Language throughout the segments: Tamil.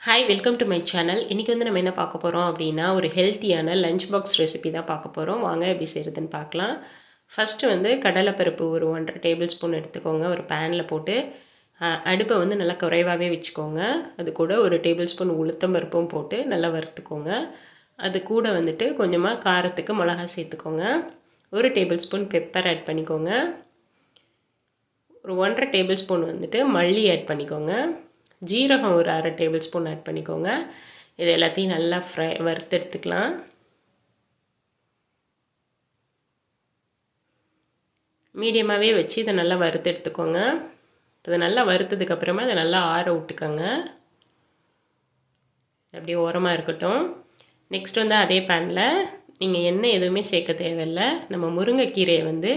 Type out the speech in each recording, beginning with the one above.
Hi welcome to my channel. இன்றைக்கி வந்து நம்ம என்ன பார்க்க போகிறோம் அப்படின்னா, ஒரு ஹெல்த்தியான லஞ்ச் பாக்ஸ் ரெசிபி தான் பார்க்க போகிறோம். வாங்க எப்படி செய்கிறதுன்னு பார்க்கலாம். ஃபஸ்ட்டு வந்து கடலைப்பருப்பு ஒரு 1½ டேபிள் ஸ்பூன் எடுத்துக்கோங்க. ஒரு பேனில் போட்டு அடுப்பை வந்து நல்லா குறைவாகவே வச்சுக்கோங்க. அது கூட ஒரு டேபிள் ஸ்பூன் உளுத்தம் பருப்பும் போட்டு நல்லா வறுத்துக்கோங்க. அது கூட வந்துட்டு கொஞ்சமாக காரத்துக்கு மிளகா சேர்த்துக்கோங்க. ஒரு டேபிள் ஸ்பூன் பெப்பர் ஆட் பண்ணிக்கோங்க. ஒரு 1½ டேபிள் ஸ்பூன் வந்துட்டு மல்லி ஆட் பண்ணிக்கோங்க. ஜீரகம் ஒரு 1/2 டேபிள் ஸ்பூன் ஆட் பண்ணிக்கோங்க. இது எல்லாத்தையும் நல்லா வறுத்து எடுத்துக்கலாம். மீடியமாகவே வச்சு இதை நல்லா வறுத்து எடுத்துக்கோங்க. இதை நல்லா வறுத்ததுக்கப்புறமா இதை நல்லா ஆற விட்டுக்கோங்க. அப்படியே ஓரமாக இருக்கட்டும். நெக்ஸ்ட் வந்து அதே பேனில் நீங்கள் எண்ணெய் எதுவுமே சேர்க்க தேவையில்லை. நம்ம முருங்கைக்கீரையை வந்து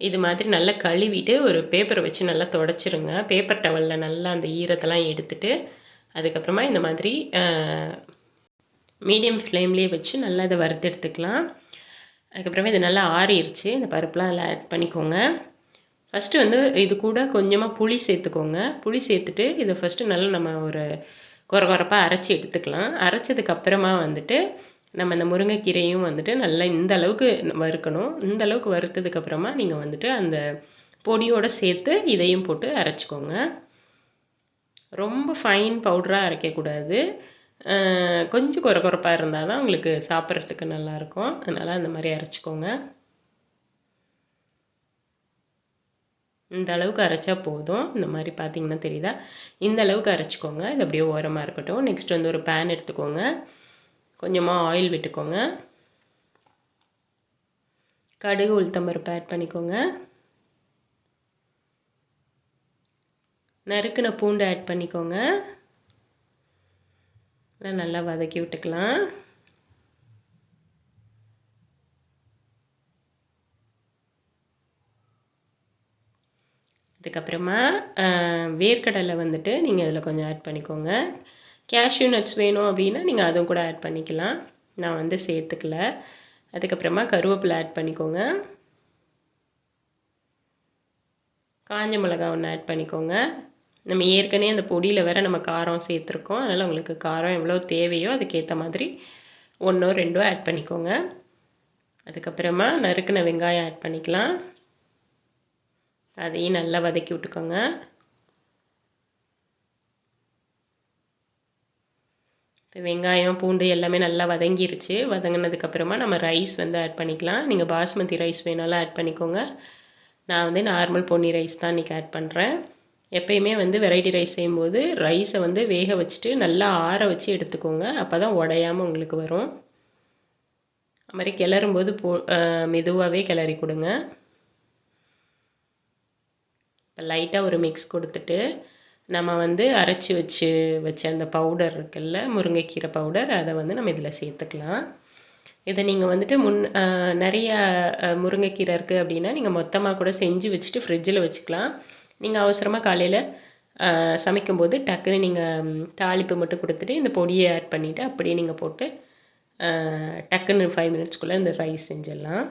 இது மாதிரி நல்லா கழுவிட்டு ஒரு பேப்பரை வச்சு நல்லா துடைச்சிருங்க. பேப்பர் டவலில் நல்லா அந்த ஈரத்தெல்லாம் எடுத்துட்டு அதுக்கப்புறமா இந்த மாதிரி மீடியம் ஃப்ளேம்லேயே வச்சு நல்லா இதை வறுத்து எடுத்துக்கலாம். அதுக்கப்புறமா இது நல்லா ஆறிடுச்சு. இந்த பருப்புலாம் அதில் ஆட் பண்ணிக்கோங்க. ஃபஸ்ட்டு வந்து இது கூட கொஞ்சமாக புளி சேர்த்துக்கோங்க. புளி சேர்த்துட்டு இதை ஃபஸ்ட்டு நல்லா நம்ம ஒரு கொரகொரப்பாக அரைச்சி எடுத்துக்கலாம். அரைச்சதுக்கப்புறமா வந்துட்டு நம்ம இந்த முருங்கைக்கீரையும் வந்துட்டு நல்லா இந்த அளவுக்கு வறுக்கணும். இந்த அளவுக்கு வறுத்ததுக்கப்புறமா நீங்கள் வந்துட்டு அந்த பொடியோடு சேர்த்து இதையும் போட்டு அரைச்சிக்கோங்க. ரொம்ப ஃபைன் பவுடராக அரைக்கக்கூடாது. கொஞ்சம் கொரகொரப்பாக இருந்தால் தான் உங்களுக்கு சாப்பிட்றதுக்கு நல்லாயிருக்கும். அதனால் அந்த மாதிரி அரைச்சிக்கோங்க. இந்த அளவுக்கு அரைச்சா போதும். இந்த மாதிரி பார்த்தீங்கன்னா தெரியுதா? இந்த அளவுக்கு அரைச்சிக்கோங்க. இது அப்படியே ஓரமாக இருக்கட்டும். நெக்ஸ்ட் வந்து ஒரு பேன் எடுத்துக்கோங்க. கொஞ்சமாக ஆயில் விட்டுக்கோங்க. கடுகு உளுத்தம்பருப்பு ஆட் பண்ணிக்கோங்க. நறுக்குன பூண்டு ஆட் பண்ணிக்கோங்க. நல்லா வதக்கி விட்டுக்கலாம். அதுக்கப்புறமா வேர்க்கடலை வந்துட்டு நீங்கள் இதில் கொஞ்சம் ஆட் பண்ணிக்கோங்க. கேஷ்யூ நட்ஸ் வேணும் அப்படின்னா நீங்கள் அதுவும் கூட ஆட் பண்ணிக்கலாம். நான் வந்து சேர்த்துக்கல. அதுக்கப்புறமா கருவேப்பிலை ஆட் பண்ணிக்கோங்க. காஞ்ச மிளகா ஒன்று ஆட் பண்ணிக்கோங்க. நம்ம ஏற்கனவே அந்த பொடியில் வேறு நம்ம காரம் சேர்த்துருக்கோம். அதனால் உங்களுக்கு காரம் எவ்வளோ தேவையோ அதுக்கேற்ற மாதிரி 1 or 2 ஆட் பண்ணிக்கோங்க. அதுக்கப்புறமா நறுக்குன வெங்காயம் ஆட் பண்ணிக்கலாம். அதையும் நல்லா வதக்கி விட்டுக்கோங்க. வெங்காயம் பூண்டு எல்லாமே நல்லா வதங்கிருச்சு. வதங்கினதுக்கப்புறமா நம்ம ரைஸ் வந்து ஆட் பண்ணிக்கலாம். நீங்கள் பாஸ்மதி ரைஸ் வேணாலும் ஆட் பண்ணிக்கோங்க. நான் வந்து நார்மல் பொன்னி ரைஸ் தான் இன்றைக்கி ஆட் பண்ணுறேன். எப்பயுமே வந்து வெரைட்டி ரைஸ் செய்யும்போது ரைஸை வந்து வேக வச்சுட்டு நல்லா ஆற வச்சு எடுத்துக்கோங்க. அப்போ தான் உடையாமல் உங்களுக்கு வரும். அது மாதிரி கிளறும்போது மெதுவாகவே கிளறி கொடுங்க. இப்போ லைட்டாக ஒரு மிக்ஸ் கொடுத்துட்டு நம்ம வந்து அரைச்சி வச்ச அந்த பவுடர் இருக்குல்ல, முருங்கைக்கீரை பவுடர், அதை வந்து நம்ம இதில் சேர்த்துக்கலாம். இதை நீங்கள் வந்துட்டு நிறைய முருங்கைக்கீரை இருக்குது அப்படின்னா நீங்கள் மொத்தமாக கூட செஞ்சு வச்சுட்டு ஃப்ரிட்ஜில் வச்சுக்கலாம். நீங்கள் அவசரமாக காலையில் சமைக்கும்போது டக்குன்னு நீங்கள் தாளிப்பு மட்டும் கொடுத்துட்டு இந்த பொடியை ஆட் பண்ணிவிட்டு அப்படியே நீங்கள் போட்டு டக்குன்னு 5 minutesக்குள்ளே இந்த ரைஸ் செஞ்சிடலாம்.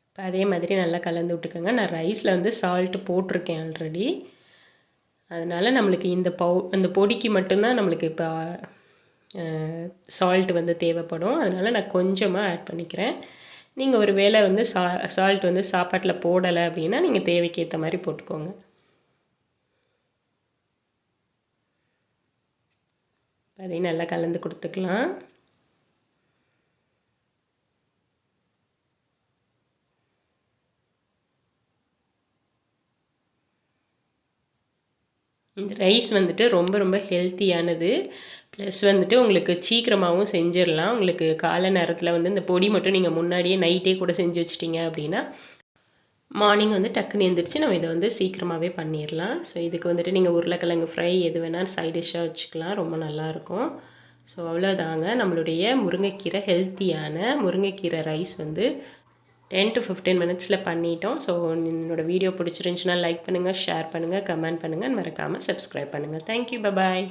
இப்போ அதே மாதிரி நல்லா கலந்து விட்டுக்கோங்க. நான் ரைஸில் வந்து சால்ட்டு போட்டிருக்கேன் ஆல்ரெடி. அதனால் நம்மளுக்கு இந்த பொடிக்கு மட்டும்தான் நம்மளுக்கு இப்போ சால்ட் வந்து தேவைப்படும். அதனால் நான் கொஞ்சமாக ஆட் பண்ணிக்கிறேன். நீங்கள் ஒரு வேளை வந்து சால்ட் வந்து சாப்பாட்டில் போடலை அப்படின்னா நீங்கள் தேவைக்கு ஏற்ற மாதிரி போட்டுக்கோங்க. அதையும் நல்லா கலந்து கொடுத்துக்கலாம். இந்த ரைஸ் வந்துட்டு ரொம்ப ரொம்ப ஹெல்த்தியானது. ப்ளஸ் வந்துட்டு உங்களுக்கு சீக்கிரமாகவும் செஞ்சிடலாம். உங்களுக்கு காலை நேரத்தில் வந்து இந்த பொடி மட்டும் நீங்கள் முன்னாடியே நைட்டே கூட செஞ்சு வச்சிட்டிங்க அப்படின்னா மார்னிங் வந்து டக்குன்னு எழுந்திரிச்சு நம்ம இதை வந்து சீக்கிரமாகவே பண்ணிடலாம். ஸோ இதுக்கு வந்துட்டு நீங்கள் உருளைக்கிழங்கு ஃப்ரை எது வேணாலும் சைட் டிஷ்ஷாக வச்சுக்கலாம். ரொம்ப நல்லாயிருக்கும். ஸோ அவ்வளோதாங்க, நம்மளுடைய முருங்கைக்கீரை ஹெல்த்தியான முருங்கைக்கீரை ரைஸ் வந்து 10 to 15 minutesல பண்ணிட்டோம். ஸோ என்னோடய வீடியோ பிடிச்சிருந்துச்சுன்னா லைக் பண்ணுங்கள், ஷேர் பண்ணுங்கள், கமெண்ட் பண்ணுங்கள், மறக்காமல் சப்ஸ்கிரைப் பண்ணுங்கள். Thank you, bye bye.